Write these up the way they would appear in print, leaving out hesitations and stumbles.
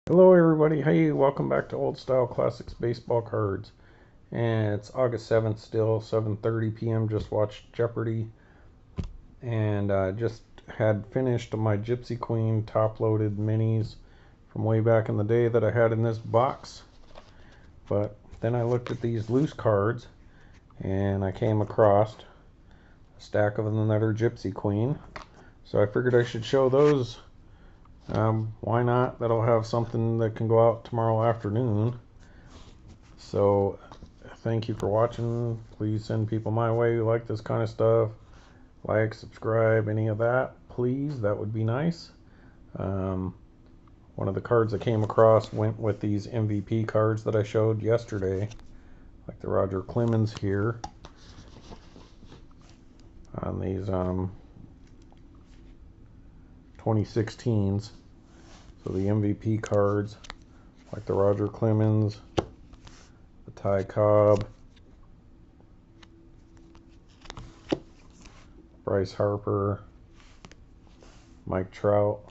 Hello everybody, hey, welcome back to Old Style Classics Baseball Cards. And it's August 7th still, 7:30 p.m. Just watched Jeopardy. And just had finished my Gypsy Queen top-loaded minis from way back in the day that I had in this box. But then I looked at these loose cards and I came across a stack of another Gypsy Queen. So I figured I should show those. Why not? That'll have something that can go out tomorrow afternoon. So thank you for watching. Please send people my way who like this kind of stuff. Like, subscribe, any of that, please. That would be nice. One of the cards I came across went with these MVP cards that I showed yesterday, like the Roger Clemens here on these 2016s. So the MVP cards, like the Roger Clemens, the Ty Cobb, Bryce Harper, Mike Trout,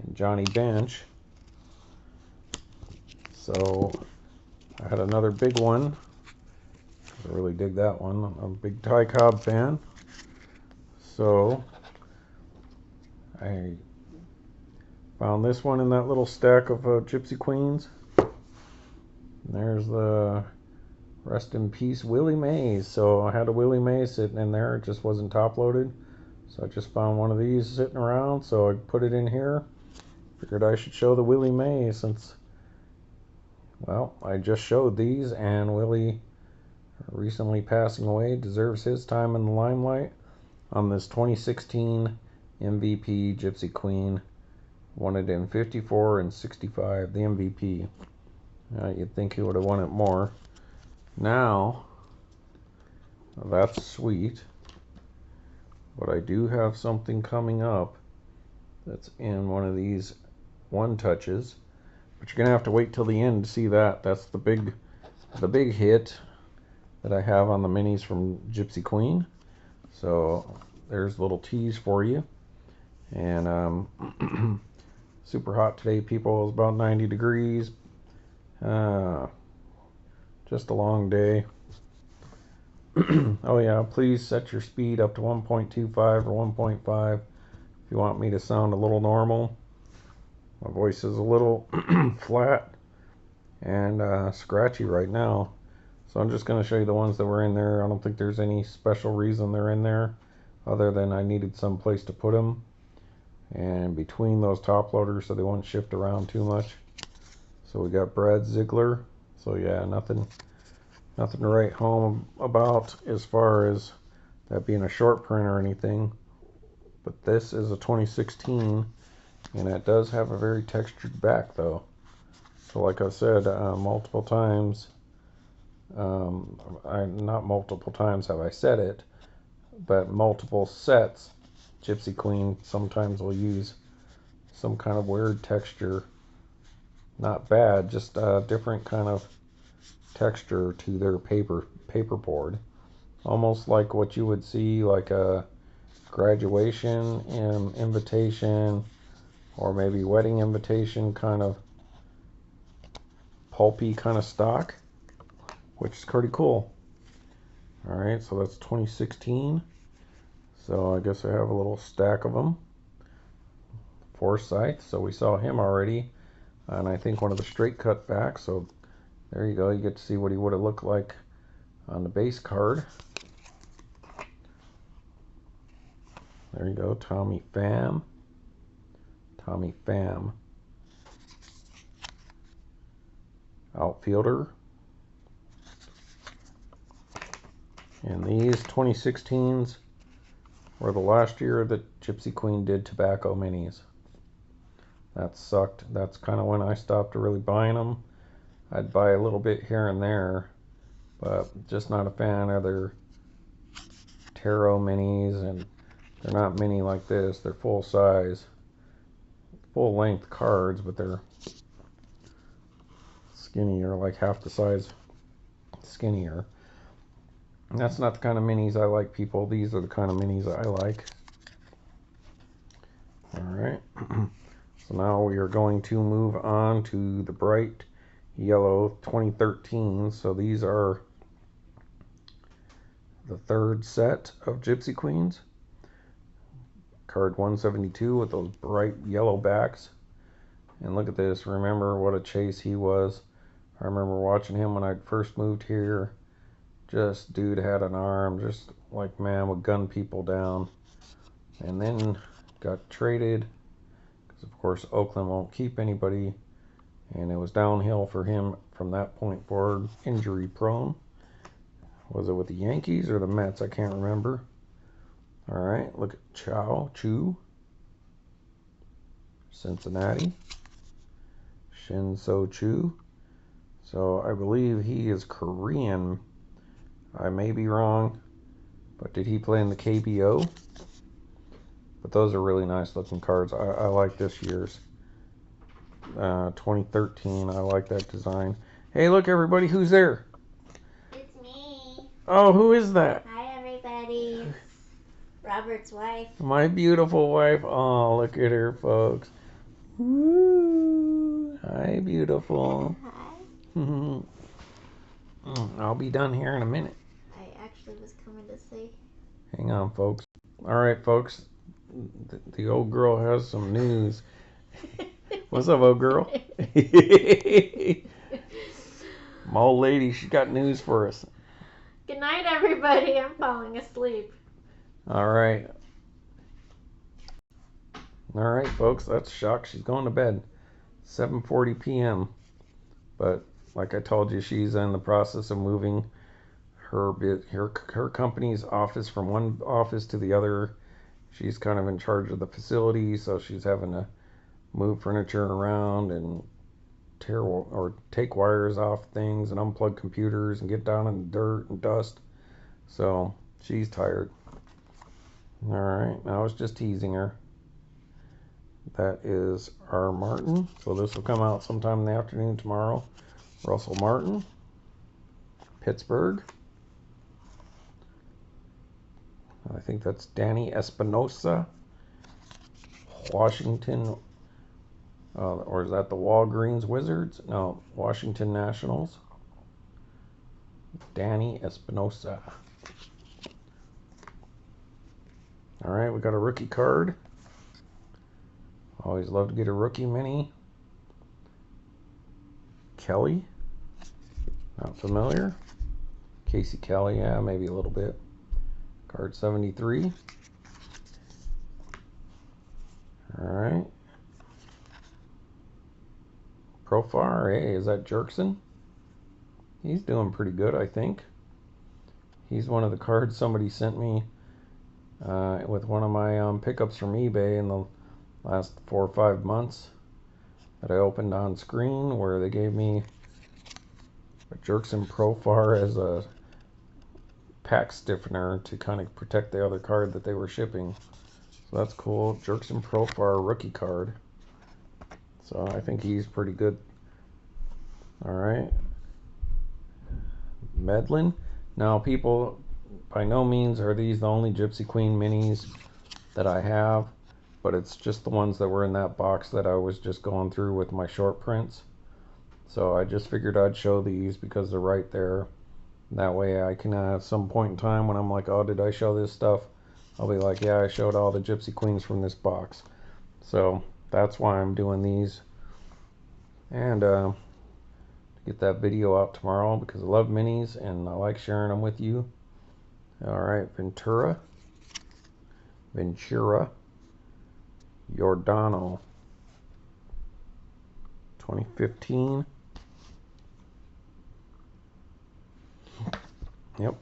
and Johnny Bench. So I had another big one. I really dig that one. I'm a big Ty Cobb fan. So I found this one in that little stack of Gypsy Queens. And there's the rest in peace Willie Mays. So I had a Willie Mays sitting in there. It just wasn't top loaded. So I just found one of these sitting around. So I put it in here. Figured I should show the Willie Mays since, well, I just showed these and Willie, recently passing away, deserves his time in the limelight on this 2016 MVP Gypsy Queen. Won it in 54 and 65, the MVP. You'd think he would have won it more. Now, that's sweet, but I do have something coming up that's in one of these one touches, but you're gonna have to wait till the end to see that. That's the big hit that I have on the minis from Gypsy Queen. So there's a little tease for you. And super hot today, people. It's about 90 degrees. Just a long day. Oh yeah, please set your speed up to 1.25 or 1.5 if you want me to sound a little normal. My voice is a little flat and scratchy right now. So I'm just going to show you the ones that were in there. I don't think there's any special reason they're in there other than I needed some place to put them. And between those top loaders so they won't shift around too much. So we got Brad Ziegler. So yeah, nothing to write home about as far as that being a short print or anything. But this is a 2016 and it does have a very textured back though. So like I said multiple times, not multiple times have I said it, but multiple sets, Gypsy Queen sometimes will use some kind of weird texture. Not bad, just a different kind of texture to their paperboard. Almost like what you would see like a graduation invitation or maybe wedding invitation kind of pulpy kind of stock, which is pretty cool. Alright, so that's 2016. So I guess I have a little stack of them. Forsyth, so we saw him already. And I think one of the straight cut backs. So there you go. You get to see what he would have looked like on the base card. There you go. Tommy Pham. Tommy Pham. Outfielder. And these 2016s were the last year that Gypsy Queen did tobacco minis. That sucked. That's kind of when I stopped really buying them. I'd buy a little bit here and there, but just not a fan of their tarot minis, and they're not mini like this. They're full size, full length cards, but they're skinnier, like half the size skinnier. And that's not the kind of minis I like, people. These are the kind of minis I like. Alright. So now we are going to move on to the bright yellow 2013. So these are the third set of Gypsy Queens. Card 172 with those bright yellow backs. And look at this. Remember what a chase he was. I remember watching him when I first moved here. Just, dude had an arm, just like, man, would gun people down. And then got traded, because of course Oakland won't keep anybody. And it was downhill for him from that point forward, injury prone. Was it with the Yankees or the Mets? I can't remember. All right, look at Chu, Cincinnati, Shin-So Choo. So I believe he is Korean. I may be wrong, but did he play in the KBO? But those are really nice looking cards. I like this year's 2013. I like that design. Hey, look everybody, who's there? It's me. Oh, who is that? Hi everybody. It's Robert's wife. My beautiful wife. Oh, look at her, folks. Woo! Hi, beautiful. Hi. I'll be done here in a minute. I actually was coming to say. Hang on, folks. All right, folks. The old girl has some news. What's up, old girl? My old lady, she got news for us. Good night, everybody. I'm falling asleep. All right. All right, folks. That's shock. She's going to bed. 7:40 p.m. But like I told you, she's in the process of moving her company's office from one office to the other. She's kind of in charge of the facility, so she's having to move furniture around and tear or take wires off things and unplug computers and get down in the dirt and dust. So she's tired. All right, I was just teasing her. That is our Martin. So this will come out sometime in the afternoon tomorrow. Russell Martin, Pittsburgh. I think that's Danny Espinosa, Washington, or is that the Walgreens Wizards? No, Washington Nationals. Danny Espinosa. All right, we got a rookie card. Always love to get a rookie mini. Kelly, not familiar. Casey Kelly, yeah, maybe a little bit. Card 73. All right. Profar, hey, is that Chillson? He's doing pretty good, I think. He's one of the cards somebody sent me with one of my pickups from eBay in the last 4 or 5 months that I opened on screen, where they gave me a Chillson Profar as a pack stiffener to kind of protect the other card that they were shipping. So that's cool. Chillson Profar rookie card. So I think he's pretty good. All right. Medlin. Now, people, by no means are these the only Gypsy Queen minis that I have, but it's just the ones that were in that box that I was just going through with my short prints. So I just figured I'd show these because they're right there. That way I can, at some point in time when I'm like, oh, did I show this stuff? I'll be like, yeah, I showed all the Gypsy Queens from this box. So that's why I'm doing these. And get that video out tomorrow because I love minis and I like sharing them with you. All right, Ventura, Giordano, 2015. Yep,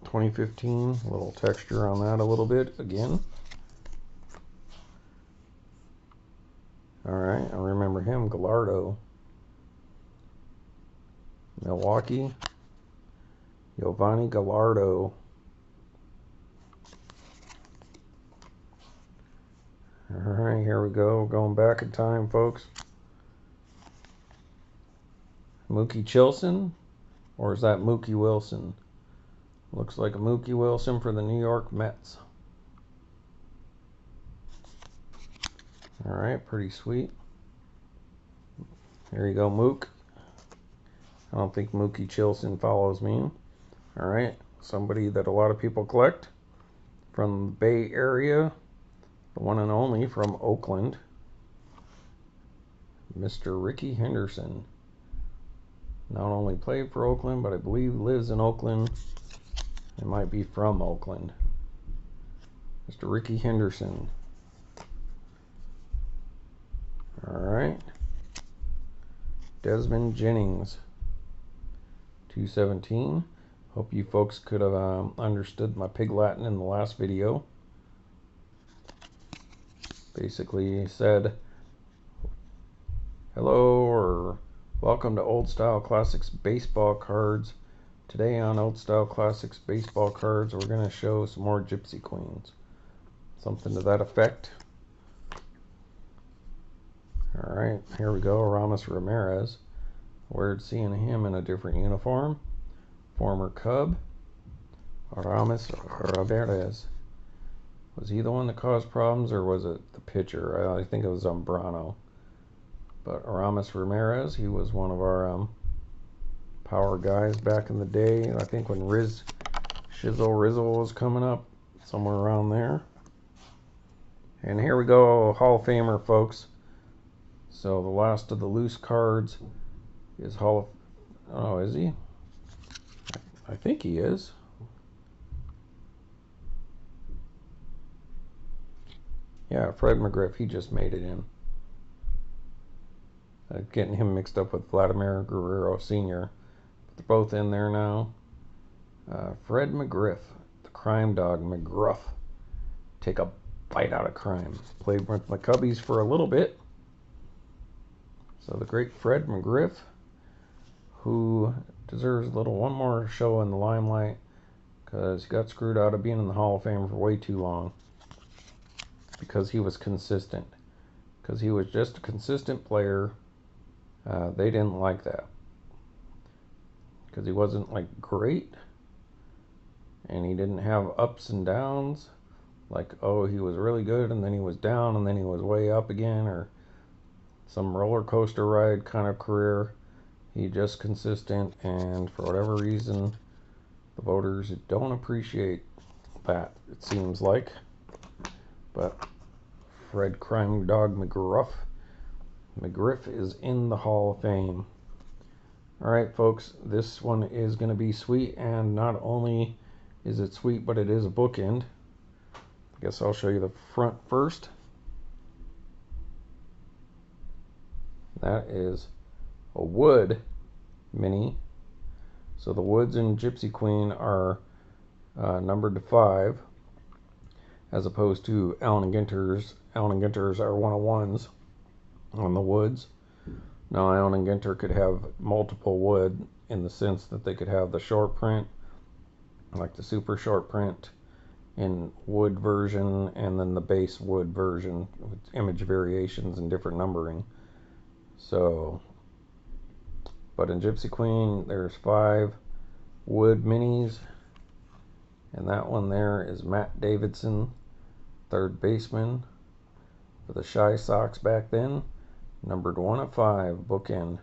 2015. A little texture on that a little bit again. All right, I remember him, Gallardo. Milwaukee, Giovanni Gallardo. All right, here we go. Going back in time, folks. Mookie Chillson, or is that Mookie Wilson? Looks like a Mookie Wilson for the New York Mets. Alright, pretty sweet. There you go, Mook. I don't think Mookie Chillson follows me. Alright, somebody that a lot of people collect from the Bay Area, the one and only from Oakland, Mr. Rickey Henderson. Not only played for Oakland, but I believe lives in Oakland. It might be from Oakland. Mr. Rickey Henderson. Alright. Desmond Jennings. 217. Hope you folks could have understood my pig Latin in the last video. Basically said, hello or welcome to Old Style Classics Baseball Cards. Today on Old Style Classics Baseball Cards, we're going to show some more Gypsy Queens. Something to that effect. Alright, here we go. Aramis Ramirez. Weird seeing him in a different uniform. Former Cub. Aramis Ramirez. Was he the one that caused problems, or was it the pitcher? I think it was Zambrano. But Aramis Ramirez, he was one of our power guys back in the day. I think when Shizzle Rizzle was coming up, somewhere around there. And here we go, Hall of Famer, folks. So the last of the loose cards is Hall of... Oh, is he? I think he is. Yeah, Fred McGriff, he just made it in. Getting him mixed up with Vladimir Guerrero Sr. But they're both in there now. Fred McGriff, the crime dog McGruff. Take a bite out of crime. Played with my Cubbies for a little bit. So the great Fred McGriff, who deserves a little one more show in the limelight because he got screwed out of being in the Hall of Fame for way too long. Because he was consistent. Because he was just a consistent player. They didn't like that. Because he wasn't like great. And he didn't have ups and downs. Like, oh, he was really good and then he was down and then he was way up again. Or some roller coaster ride kind of career. He just consistent, and for whatever reason, the voters don't appreciate that, it seems like. But Fred Crime Dog McGriff is in the Hall of Fame. Alright, folks, this one is going to be sweet, and not only is it sweet, but it is a bookend. I guess I'll show you the front first. That is a Wood mini. So the Woods in Gypsy Queen are numbered to 5, as opposed to Allen and Ginter's. Allen and Ginter's are 101s on the Woods. Now Allen and Ginter could have multiple Wood in the sense that they could have the short print, like the super short print in Wood version, and then the base Wood version with image variations and different numbering. So, but in Gypsy Queen, there's 5 Wood minis, and that one there is Matt Davidson, third baseman for the Shy Sox back then, numbered 1 of 5, bookend.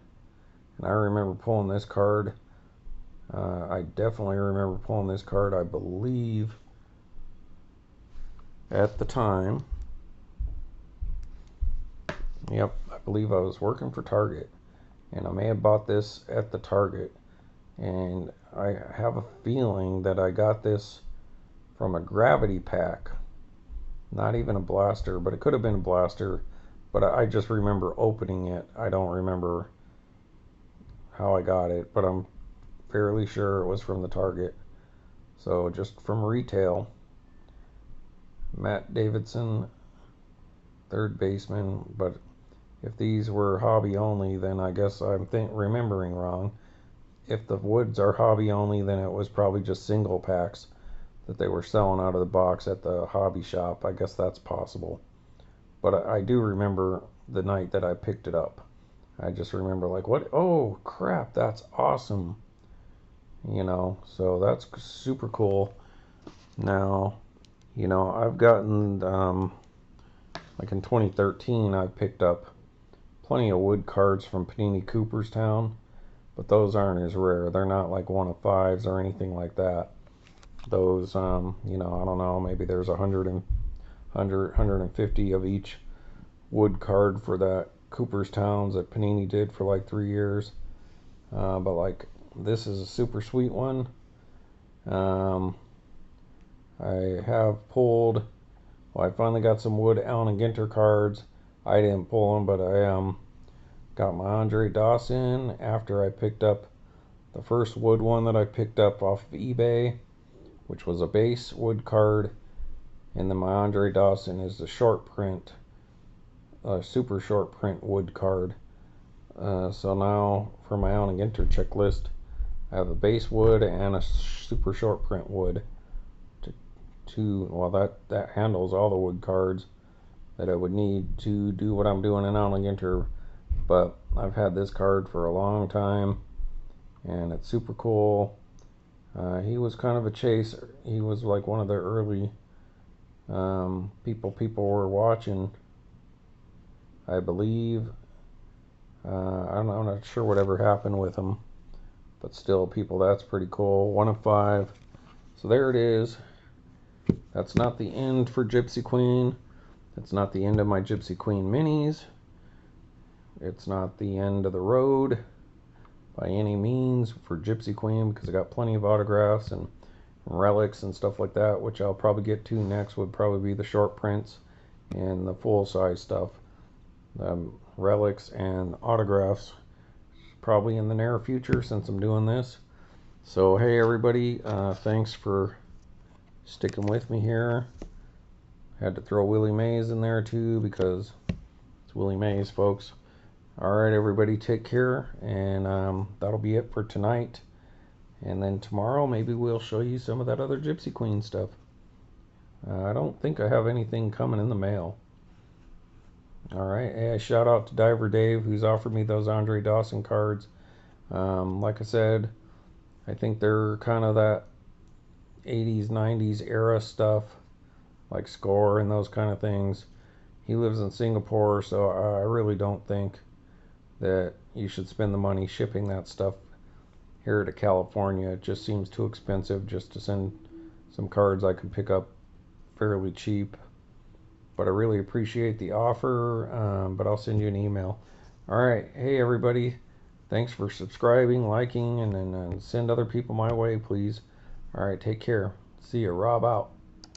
And I remember pulling this card. I definitely remember pulling this card, I believe, at the time. Yep, I believe I was working for Target, and I may have bought this at the Target, and I have a feeling that I got this from a gravity pack, not even a blaster, but it could have been a blaster, but I just remember opening it. I don't remember how I got it, but I'm fairly sure it was from the Target. So just from retail, Matt Davidson, third baseman. But if these were hobby only, then I guess I'm remembering wrong. If the Woods are hobby only, then it was probably just single packs that they were selling out of the box at the hobby shop. I guess that's possible. But I do remember the night that I picked it up. I just remember like, what? Oh, crap, that's awesome. You know, so that's super cool. Now, you know, I've gotten like in 2013, I picked up plenty of wood cards from Panini Cooperstown, but those aren't as rare. They're not like 1 of 5s or anything like that. Those, you know, I don't know, maybe there's 150 of each wood card for that Cooperstown's that Panini did for like 3 years. But like this is a super sweet one. I have pulled. Well, I finally got some wood Allen and Ginter cards. I didn't pull them, but I got my Andre Dawson after I picked up the first wood one that I picked up off of eBay, which was a base wood card, and then my Andre Dawson is the short print, super short print wood card. So now for my Allen and Ginter checklist, I have a base wood and a super short print wood. Well, that handles all the wood cards that I would need to do what I'm doing in Allen and Ginter. But I've had this card for a long time, and it's super cool. He was kind of a chaser. He was like one of the early people were watching, I believe. I'm not sure whatever happened with him, but still, people, that's pretty cool. 1 of 5. So there it is. That's not the end for Gypsy Queen. That's not the end of my Gypsy Queen minis. It's not the end of the road by any means for Gypsy Queen, because I got plenty of autographs and relics and stuff like that, which I'll probably get to next. Would probably be the short prints and the full size stuff. Relics and autographs probably in the near future, since I'm doing this. So hey everybody, thanks for sticking with me here. Had to throw Willie Mays in there too, because it's Willie Mays, folks. Alright everybody, take care, and that'll be it for tonight. And then tomorrow maybe we'll show you some of that other Gypsy Queen stuff. I don't think I have anything coming in the mail. Alright, hey, shout out to Diver Dave, who's offered me those Andre Dawson cards. Like I said, I think they're kind of that 80s, 90s era stuff, like Score and those kind of things. He lives in Singapore, so I really don't think that you should spend the money shipping that stuff here to California. It just seems too expensive just to send some cards I can pick up fairly cheap. But I really appreciate the offer, but I'll send you an email. Alright, hey everybody, thanks for subscribing, liking, and then send other people my way, please. Alright, take care. See ya. Rob out.